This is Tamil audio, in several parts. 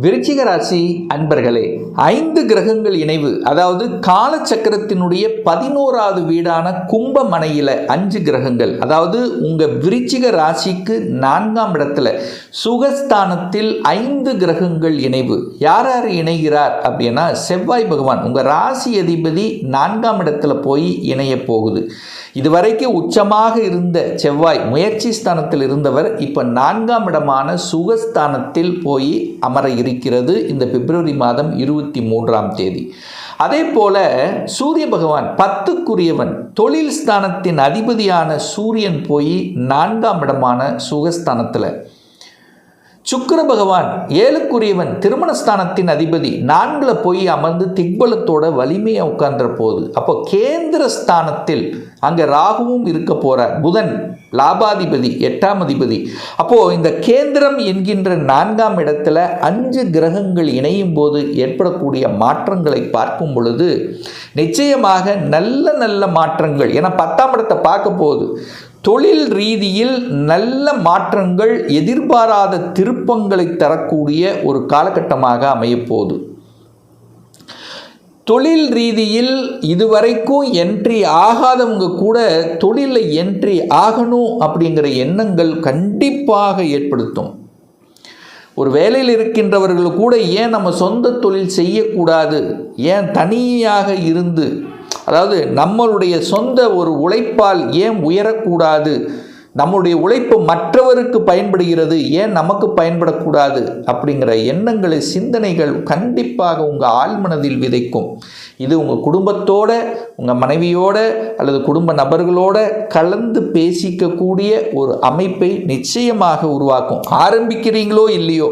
விருச்சிக ராசி அன்பர்களே, 5 கிரகங்கள் இணைவு, அதாவது காலச்சக்கரத்தினுடைய 11வது வீடான கும்பமனையில் 5 கிரகங்கள், அதாவது உங்கள் விருச்சிக ராசிக்கு 4ஆம் இடத்துல சுகஸ்தானத்தில் 5 கிரகங்கள் இணைவு. யார் யார் இணைகிறார் அப்படின்னா, செவ்வாய் பகவான் உங்கள் ராசி அதிபதி 4ஆம் இடத்துல போய் இணைய போகுது. இதுவரைக்கும் உச்சமாக இருந்த செவ்வாய் முயற்சி ஸ்தானத்தில் இருந்தவர் இப்போ 4ஆம் இடமான சுகஸ்தானத்தில் போய் அமர இருக்கிறது இந்த பிப்ரவரி மாதம் 23ஆம் தேதி. அதே போல சூரிய பகவான் 10க்குரியவன் தொழில் ஸ்தானத்தின் அதிபதியான சூரியன் போய் 4ஆம் இடமான சுகஸ்தானத்தில், சுக்கிர பகவான் 7க்குரியவன் திருமணஸ்தானத்தின் அதிபதி 4ல் போய் அமர்ந்து திக்பலத்தோட வலிமையை உட்கார்ந்துற போகுது. அப்போ கேந்திர ஸ்தானத்தில் அங்கே ராகுவும் இருக்க போகிறார். புதன் லாபாதிபதி 8ஆம் அதிபதி. அப்போது இந்த கேந்திரம் என்கின்ற 4ஆம் இடத்துல 5 கிரகங்கள் இணையும் போது ஏற்படக்கூடிய மாற்றங்களை பார்க்கும் பொழுது நிச்சயமாக நல்ல மாற்றங்கள். ஏன்னா 10ஆம் இடத்தை பார்க்க போகுது. தொழில் ரீதியில் நல்ல மாற்றங்கள், எதிர்பாராத திருப்பங்களை தரக்கூடிய ஒரு காலகட்டமாக அமையப்போகுது. தொழில் ரீதியில் இதுவரைக்கும் என்ட்ரி ஆகாதவங்க கூட தொழிலில் என்ட்ரி ஆகணும் அப்படிங்கிற எண்ணங்கள் கண்டிப்பாக ஏற்படுத்தும். ஒரு வேலையில் இருக்கின்றவர்கள் கூட ஏன் நம்ம சொந்த தொழில் செய்யக்கூடாது, ஏன் தனியாக இருந்து, அதாவது நம்மளுடைய சொந்த ஒரு உழைப்பால் ஏன் உயரக்கூடாது, நம்முடைய உழைப்பு மற்றவருக்கு பயன்படுகிறது, ஏன் நமக்கு பயன்படக்கூடாது அப்படிங்கிற எண்ணங்களை, சிந்தனைகள் கண்டிப்பாக உங்கள் ஆழ்மனதில் விதைக்கும். இது உங்கள் குடும்பத்தோட, உங்கள் மனைவியோட அல்லது குடும்ப நபர்களோட கலந்து பேசிக்கக்கூடிய ஒரு அமைப்பை நிச்சயமாக உருவாக்கும். ஆரம்பிக்கிறீங்களோ இல்லையோ,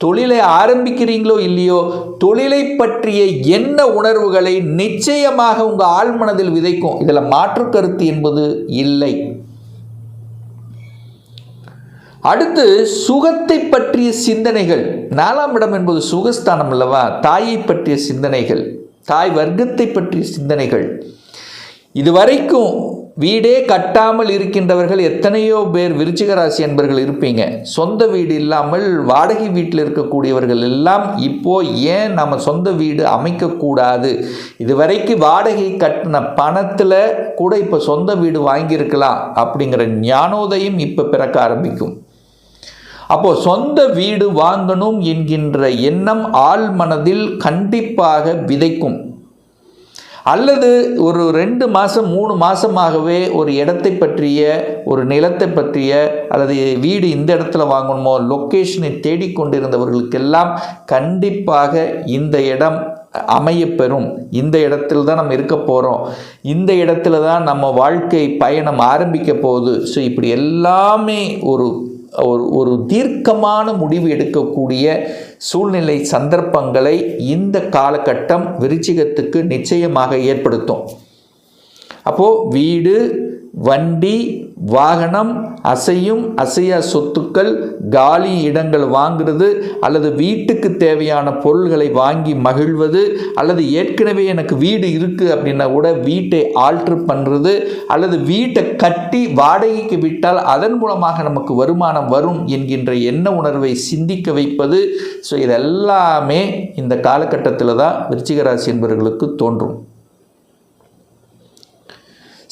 தொழிலை ஆரம்பிக்கிறீங்களோ இல்லையோ, தொழிலை பற்றிய எண்ண உணர்வுகளை நிச்சயமாக உங்கள் ஆழ்மனதில் விதைக்கும். இதில் மாற்று கருத்து என்பது இல்லை. அடுத்து சுகத்தை பற்றிய சிந்தனைகள். 4ஆம் இடம் என்பது சுகஸ்தானம் அல்லவா? தாயை பற்றிய சிந்தனைகள், தாய் வர்க்கத்தை பற்றிய சிந்தனைகள். இதுவரைக்கும் வீடே கட்டாமல் இருக்கின்றவர்கள் எத்தனையோ பேர் விருச்சிக ராசி அன்பர்கள் இருப்பீங்க. சொந்த வீடு இல்லாமல் வாடகை வீட்டில் இருக்கக்கூடியவர்கள் எல்லாம் இப்போ ஏன் நம்ம சொந்த வீடு அமைக்கக்கூடாது, இதுவரைக்கும் வாடகை கட்டின பணத்தில் கூட இப்போ சொந்த வீடு வாங்கியிருக்கலாம் அப்படிங்கிற ஞானோதயம் இப்போ பிறக்க ஆரம்பிக்கும். அப்போது சொந்த வீடு வாங்கணும் என்கின்ற எண்ணம் ஆழ் மனதில் கண்டிப்பாக விதைக்கும். அல்லது ஒரு 2 மாதம் 3 மாதமாகவே ஒரு இடத்தை பற்றிய, ஒரு நிலத்தை பற்றிய, அல்லது வீடு இந்த இடத்துல வாங்கணுமோ லொக்கேஷனை தேடிக்கொண்டிருந்தவர்களுக்கெல்லாம் கண்டிப்பாக இந்த இடம் அமையப்பெறும். இந்த இடத்துல தான் நம்ம இருக்க போகிறோம், இந்த இடத்துல தான் நம்ம வாழ்க்கை பயணம் ஆரம்பிக்க போகுது. ஸோ இப்படி எல்லாமே ஒரு தீர்க்கமான முடிவு எடுக்கக்கூடிய சூழ்நிலை, சந்தர்ப்பங்களை இந்த காலகட்டம் விருச்சிகத்துக்கு நிச்சயமாக ஏற்படுத்தும். அப்போது வீடு, வண்டி, வாகனம், அசையும் அசையா சொத்துக்கள், காலி இடங்கள் வாங்குறது, அல்லது வீட்டுக்கு தேவையான பொருள்களை வாங்கி மகிழ்வது, அல்லது ஏற்கனவே எனக்கு வீடு இருக்குது அப்படின்னா கூட வீட்டை ஆல்ட்ரு பண்ணுறது, அல்லது வீட்டை கட்டி வாடகைக்கு விட்டால் அதன் மூலமாக நமக்கு வருமானம் வரும் என்கின்ற எண்ண உணர்வை சிந்திக்க வைப்பது. ஸோ இதெல்லாமே இந்த காலகட்டத்தில் தான் விருச்சிக ராசி என்பவர்களுக்கு தோன்றும்.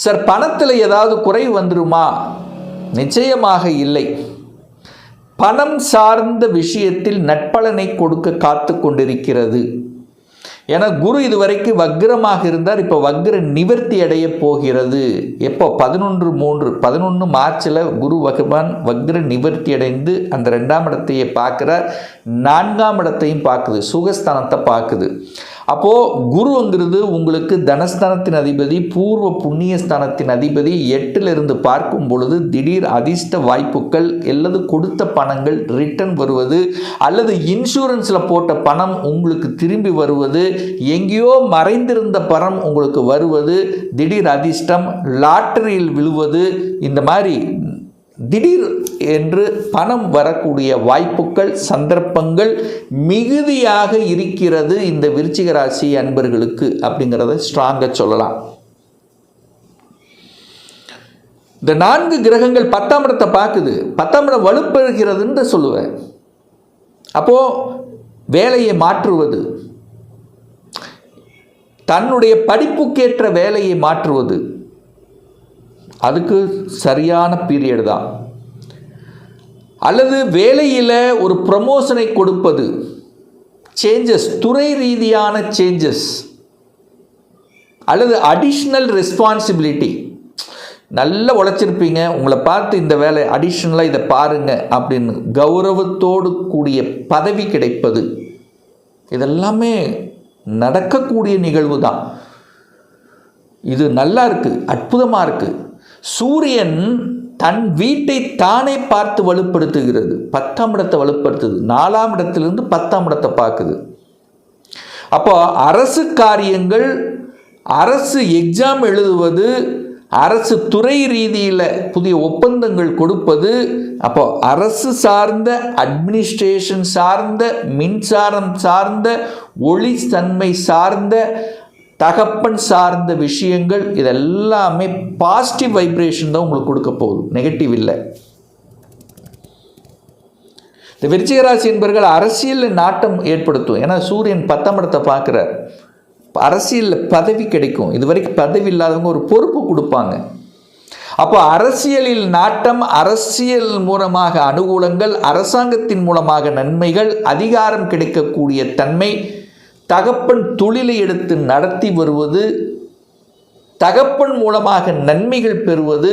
சார், பணத்தில் ஏதாவது குறைவு வந்துருமா? நிச்சயமாக இல்லை. பணம் சார்ந்த விஷயத்தில் நற்பலனை கொடுக்க காத்து கொண்டிருக்கிறது. ஏன்னா குரு இதுவரைக்கும் வக்ரமாக இருந்தார், இப்போ வக்ர நிவர்த்தி அடைய போகிறது. எப்போ? 11 மார்ச்சில் குரு பகவான் வக்ர நிவர்த்தி அடைந்து அந்த 2ஆம் இடத்தையே பார்க்குறார், 4ஆம் இடத்தையும் பார்க்குது, சுகஸ்தானத்தை பார்க்குது. அப்போது குருங்கிறது உங்களுக்கு தனஸ்தானத்தின் அதிபதி, பூர்வ புண்ணியஸ்தானத்தின் அதிபதி. 8லிருந்து பார்க்கும் பொழுது திடீர் அதிர்ஷ்ட வாய்ப்புகள், அல்லது கொடுத்த பணங்கள் ரிட்டர்ன் வருவது, அல்லது இன்சூரன்ஸில் போட்ட பணம் உங்களுக்கு திரும்பி வருவது, எங்கேயோ மறைந்திருந்த பணம் உங்களுக்கு வருவது, திடீர் அதிர்ஷ்டம், லாட்டரியில் விழுவது, இந்த மாதிரி திடீர் என்று பணம் வரக்கூடிய வாய்ப்புகள், சந்தர்ப்பங்கள் மிகுதியாக இருக்கிறது இந்த விருச்சிக ராசி அன்பர்களுக்கு அப்படிங்கிறத ஸ்ட்ராங்காக சொல்லலாம். இந்த 4 கிரகங்கள் 10ஆம் இடத்தை பார்க்குது, 10ஆம் இடம் வலுப்பெறுகிறதுன்னு சொல்லுவேன். அப்போது வேலையை மாற்றுவது, தன்னுடைய படிப்புக்கேற்ற வேலையை மாற்றுவது, அதுக்கு சரியான பீரியட் தான். அல்லது வேலையில் ஒரு ப்ரமோஷனை கொடுப்பது, சேஞ்சஸ், துறை ரீதியான சேஞ்சஸ், அல்லது அடிஷ்னல் ரெஸ்பான்சிபிலிட்டி. நல்லா உழைச்சிருப்பீங்க, உங்களை பார்த்து இந்த வேலை அடிஷ்னலாக இதை பாருங்க அப்படின்னு கௌரவத்தோடு கூடிய பதவி கிடைப்பது, இதெல்லாமே நடக்கக்கூடிய நிகழ்வு தான். இது நல்லா இருக்குது, அற்புதமாக இருக்குது. சூரியன் தன் வீட்டை தானே பார்த்து வலுப்படுத்துகிறது. 10ஆம் இடத்தை வலுப்படுத்துது, 4ஆம் இடத்திலிருந்து 10ஆம் இடத்தை பார்க்குது. அப்போ அரசு காரியங்கள், அரசு எக்ஸாம் எழுதுவது, அரசு துறை ரீதியில் புதிய ஒப்பந்தங்கள் கொடுப்பது, அப்போ அரசு சார்ந்த, அட்மினிஸ்ட்ரேஷன் சார்ந்த, மின்சாரம் சார்ந்த, ஒளி தன்மை சார்ந்த, தகப்பன் சார்ந்த விஷயங்கள், இதெல்லாமே பாசிட்டிவ் வைப்ரேஷன் தான் உங்களுக்கு கொடுக்க போகுது, நெகட்டிவ் இல்லை. இந்த விருச்சிகராசி என்பவர்கள் அரசியலில் நாட்டம் ஏற்படுத்தும். ஏன்னா சூரியன் 10ஆம் இடத்தை பார்க்குறார். அரசியலில் பதவி கிடைக்கும். இது வரைக்கும் பதவி இல்லாதவங்க ஒரு பொறுப்பு கொடுப்பாங்க. அப்போ அரசியலில் நாட்டம், அரசியல் மூலமாக அனுகூலங்கள், அரசாங்கத்தின் மூலமாக நன்மைகள், அதிகாரம் கிடைக்கக்கூடிய தன்மை, தகப்பன் தொழிலை எடுத்து நடத்தி வருவது, தகப்பன் மூலமாக நன்மைகள் பெறுவது,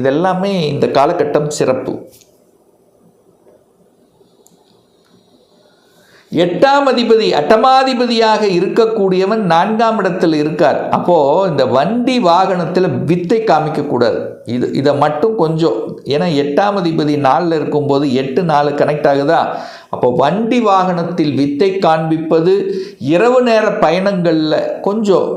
இதெல்லாமே இந்த காலகட்டம் சிறப்பு. 8ஆம் அதிபதி, அட்டமாதிபதியாக இருக்கக்கூடியவன் 4ஆம் இடத்தில் இருக்கார். அப்போது இந்த வண்டி வாகனத்தில் வித்தை காமிக்கக்கூடாது. இதை மட்டும் கொஞ்சம், ஏன்னா 8ஆம் அதிபதி 4ல் இருக்கும்போது 8 4 கனெக்ட் ஆகுதா. அப்போ வண்டி வாகனத்தில் வித்தை காண்பிப்பது, இரவு நேர பயணங்களில் கொஞ்சம்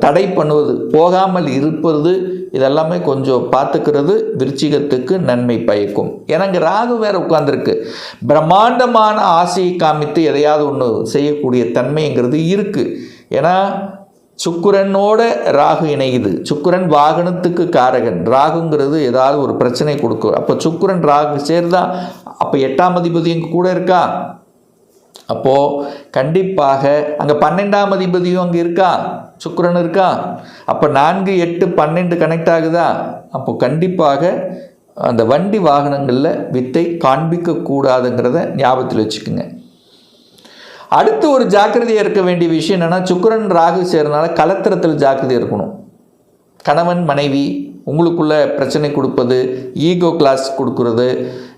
தடை பண்ணுவது, போகாமல் இருப்பது, இதெல்லாமே கொஞ்சம் பார்த்துக்கிறது விருச்சிகத்துக்கு நன்மை பயக்கும். ஏன்னா இங்கே ராகு வேற உட்கார்ந்துருக்கு. பிரம்மாண்டமான ஆசையை காமித்து எதையாவது ஒன்று செய்யக்கூடிய தன்மைங்கிறது இருக்குது. ஏன்னா சுக்கிரனோட ராகு இணையுது. சுக்கிரன் வாகனத்துக்கு காரகன். ராகுங்கிறது ஏதாவது ஒரு பிரச்சனை கொடுக்கும். அப்போ சுக்கிரன் ராகு சேர்ந்தா அப்போ 8ஆம் அதிபதி எங்க கூட இருக்கா. அப்போது கண்டிப்பாக அங்கே 12ஆம் அதிபதியும் அங்கே இருக்கா, சுக்கிரன் இருக்கா. அப்போ 4 8 12 கனெக்ட் ஆகுதா. அப்போ கண்டிப்பாக அந்த வண்டி வாகனங்களில் வித்தை காண்பிக்கக்கூடாதுங்கிறத ஞாபகத்தில் வச்சுக்கோங்க. அடுத்து ஒரு ஜாக்கிரதையாக இருக்க வேண்டிய விஷயம் என்னென்னா, சுக்கிரன் ராகு சேர்றதுனால கலத்திரத்தில் ஜாக்கிரதையாக இருக்கணும். கணவன் மனைவி உங்களுக்குள்ள பிரச்சனை கொடுப்பது, ஈகோ கிளாஸ் கொடுக்கறது,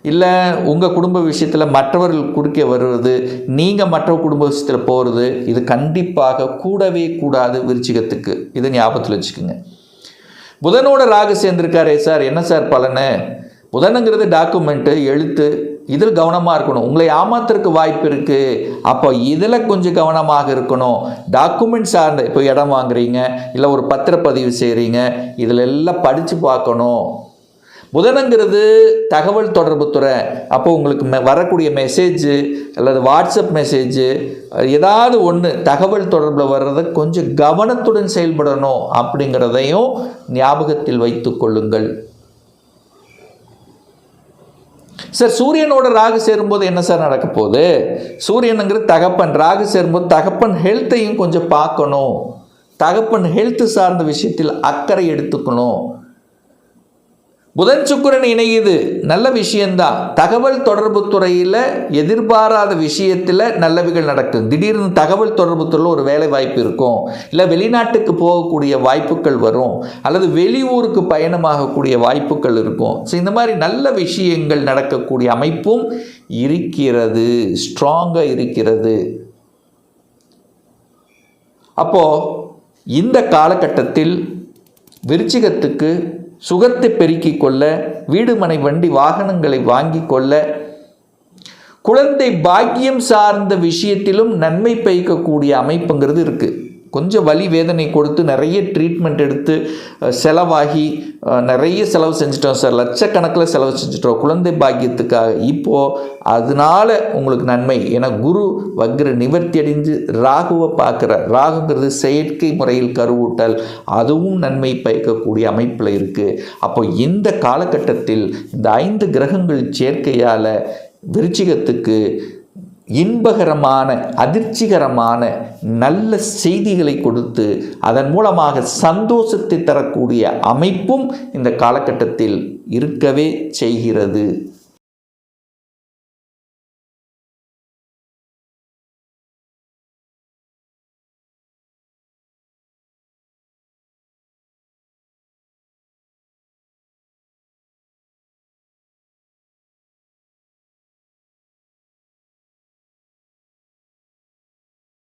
இல்லை உங்கள் குடும்ப விஷயத்தில் மற்றவர்கள் குறுக்க வருவது, நீங்கள் மற்ற குடும்ப விஷயத்தில் போகிறது, இது கண்டிப்பாக கூடவே கூடாது விருச்சிகத்துக்கு. இது ஞாபகத்தில் வச்சுக்கோங்க. புதனோட ராகு சேர்ந்திருக்காரே சார், என்ன சார் பலனு? புதனுங்கிறது டாக்குமெண்ட்டு, எழுத்து, இதில் கவனமாக இருக்கணும். உங்களை ஏமாத்துறதுக்கு வாய்ப்பு இருக்குது. அப்போ இதில் கொஞ்சம் கவனமாக இருக்கணும். டாக்குமெண்ட் சார்ந்த, இப்போ இடம் வாங்குறீங்க, இல்லை ஒரு பத்திரப்பதிவு செய்கிறீங்க, இதில் எல்லாம் படித்து பார்க்கணும். புதனுங்கிறது தகவல் தொடர்பு துறை. அப்போ உங்களுக்கு வரக்கூடிய மெசேஜு அல்லது வாட்ஸ்அப் மெசேஜு ஏதாவது ஒன்று தகவல் தொடர்பில் வர்றதை கொஞ்சம் கவனத்துடன் செயல்படணும் அப்படிங்கிறதையும் ஞாபகத்தில் வைத்து கொள்ளுங்கள். சார் சூரியனோட ராகு சேரும்போது என்ன சார் நடக்க போகுது? சூரியனுங்கிறது தகப்பன், ராகு சேரும்போது தகப்பன் ஹெல்த்தையும் கொஞ்சம் பார்க்கணும். தகப்பன் ஹெல்த்து சார்ந்த விஷயத்தில் அக்கறை எடுத்துக்கணும். புதன் சுக்கிரன் இணையுது, நல்ல விஷயந்தான். தகவல் தொடர்பு துறையில் எதிர்பாராத விஷயத்தில் நல்லவைகள் நடக்கும். திடீர்னு தகவல் தொடர்பு துறையில் ஒரு வேலை வாய்ப்பு இருக்கும், இல்லை வெளிநாட்டுக்கு போகக்கூடிய வாய்ப்புகள் வரும், அல்லது வெளியூருக்கு பயணமாகக்கூடிய வாய்ப்புகள் இருக்கும். ஸோ இந்த மாதிரி நல்ல விஷயங்கள் நடக்கக்கூடிய அமைப்பும் இருக்கிறது, ஸ்ட்ராங்காக இருக்கிறது. அப்போது இந்த காலகட்டத்தில் விருச்சிகத்துக்கு சுகத்தை பெருக்கிக் கொள்ள, வீடு மனை வண்டி வாகனங்களை வாங்கி கொள்ள, குழந்தை பாக்கியம் சார்ந்த விஷயத்திலும் நன்மை பயக்கக்கூடிய அமைப்புங்கிறது இருக்குது. கொஞ்சம் வலி வேதனை கொடுத்து நிறைய ட்ரீட்மெண்ட் எடுத்து செலவாகி நிறைய செலவு செஞ்சிட்டோம் சார், லட்சக்கணக்கில் செலவு செஞ்சிட்டோம் குழந்தை பாக்கியத்துக்காக. இப்போது அதனால் உங்களுக்கு நன்மை. ஏன்னா குரு வக்ர நிவர்த்தி அடைஞ்சு ராகுவை பார்க்குறார். ராகுங்கிறது செயற்கை முறையில் கருவூட்டல், அதுவும் நன்மை பயக்கக்கூடிய அமைப்பில் இருக்குது. அப்போ இந்த காலகட்டத்தில் இந்த 5 கிரகங்கள் சேர்க்கையால் விருச்சிகத்துக்கு இன்பகரமான அதிர்ச்சிகரமான நல்ல செய்திகளை கொடுத்து அதன் மூலமாக சந்தோஷத்தை தரக்கூடிய அமைப்பும் இந்த காலகட்டத்தில் இருக்கவே செய்கிறது.